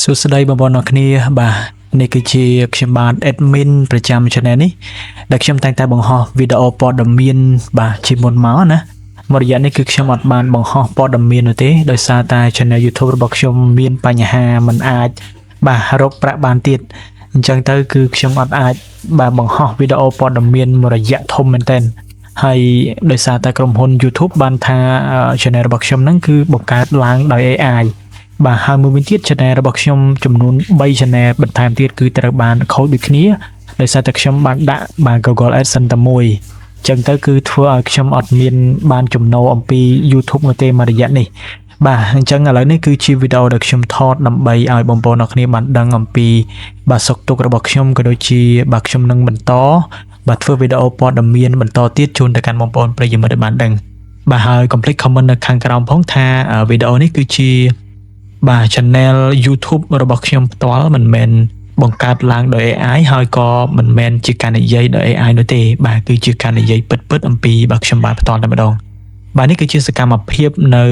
សួស្តីបងប្អូនអរគ្នាបាទនេះគឺជាខ្ញុំបាទ admin ប្រចាំ channel នេះដែលខ្ញុំតែងតែបង្ហោះវីដេអូព័ត៌មានបាទជាមុនមកណាមួយរយៈនេះគឺខ្ញុំអត់បានបង្ហោះព័ត៌មាននោះទេដោយសារតែ channel YouTube របស់ខ្ញុំមានបញ្ហាមិនអាចបាទរកប្រាក់បានទៀតអញ្ចឹងទៅគឺខ្ញុំអត់អាចបាទបង្ហោះវីដេអូព័ត៌មានមួយរយៈធំមែនទែនហើយដោយសារតែក្រុមហ៊ុន YouTube បានថា channel របស់ខ្ញុំហ្នឹងគឺបង្កើតឡើងដោយ AIបាទហើយមួយវិញទៀត channel របស់ខ្ញុំចំនួន3 channel បន្ថែមទៀតគឺត្រូវបានខូចដូចគ្នាដោយសារតែខ្ញុំបានដាក់បាទ Google AdSense តែមួយអញ្ចឹងទៅគឺធ្វើឲ្យខ្ញុំអត់មានបានចំណូលអំពី YouTube នោះទេមួយរយៈនេះបាទអញ្ចឹងឥឡូវនេះគឺជាវីដេអូដែលខ្ញុំថតដើម្បីឲ្យបងប្អូនអរគ្នាបានដឹងអំពីបាទសុខទុក្ខរបស់ខ្ញុំក៏ដូចជាបាទខ្ញុំនឹងបន្តបាទធ្វើវីដេអូព័ត៌មានបន្តទៀតជូនទៅកាន់បងប្អូនប្រិយមិត្តឲ្យបានដឹងបាទហើយកុំភ្លេច comment នៅខាងក្រោមផងថាវីដេអូនេះគឺជាបាទ channel YouTube របស់ខ្ញុំផ្ទាល់មិនមែនបង្កើតឡើងដោយ AI ហើយក៏មិនមែនជាការនិយាយដោយ AI នោះទេបាទគឺជាការនិយាយពិតៗអំពីបាទខ្ញុំបាទផ្ទាល់តែម្ដងបាទនេះគឺជាសកម្មភាពនៅ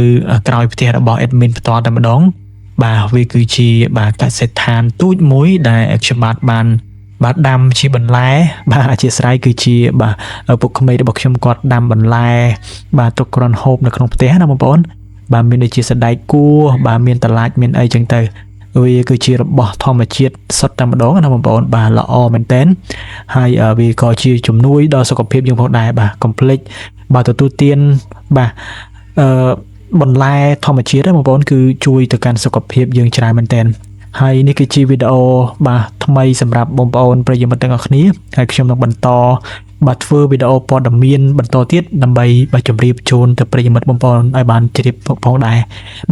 ក្រោយផ្ទះរបស់ admin ផ្ទាល់តែម្ដងបាទវាគឺជាបាទកសិដ្ឋានទូចមួយដែលខ្ញុំបានដាំជាបន្លែបាទអធិស្ឋានគឺជាបាទពុកក្មេងរបស់ខ្ញុំគាត់ដាំបន្លែបាទទុកគ្រាន់ហូបនៅក្នុងផ្ទះណាបងប្អូនបាទមានដូចជាសណ្តែកគួរបាទមានតឡាចមានអីចឹងទៅវាគឺជារបស់ធម្មជាតិសុទ្ធតែម្ដងណាបងប្អូនបាទល្អមែនតើហើយវាក៏ជាជំនួយដល់សុខភាពយើងផងដែរបាទកុំភ្លេចបាទទទួលទានបាទបន្លែធម្មជាតិបងប្អូនគឺជួយទៅកាន់សុខភាពយើងច្រើនមែនតើហើយនេះគឺជាវីដេអូបាទថ្មីសម្រាប់បងប្អូនប្រិយមិត្តទាំងអស់គ្នាហើយខ្ញុំនឹងបន្តបាទធ្វើវីដេអូព័ត៌មានបន្តទៀតដើម្បីបាទជម្រាបជូនទៅប្រិយមិត្តបងប្អូនឲ្យបានជ្រាបផងដែរ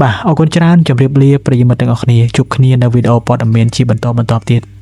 បាទអរគុណច្រើនជម្រាបលាប្រិយមិត្តទាំងអស់គ្នាជួបគ្នានៅវីដេអូព័ត៌មានជាបន្តទៀត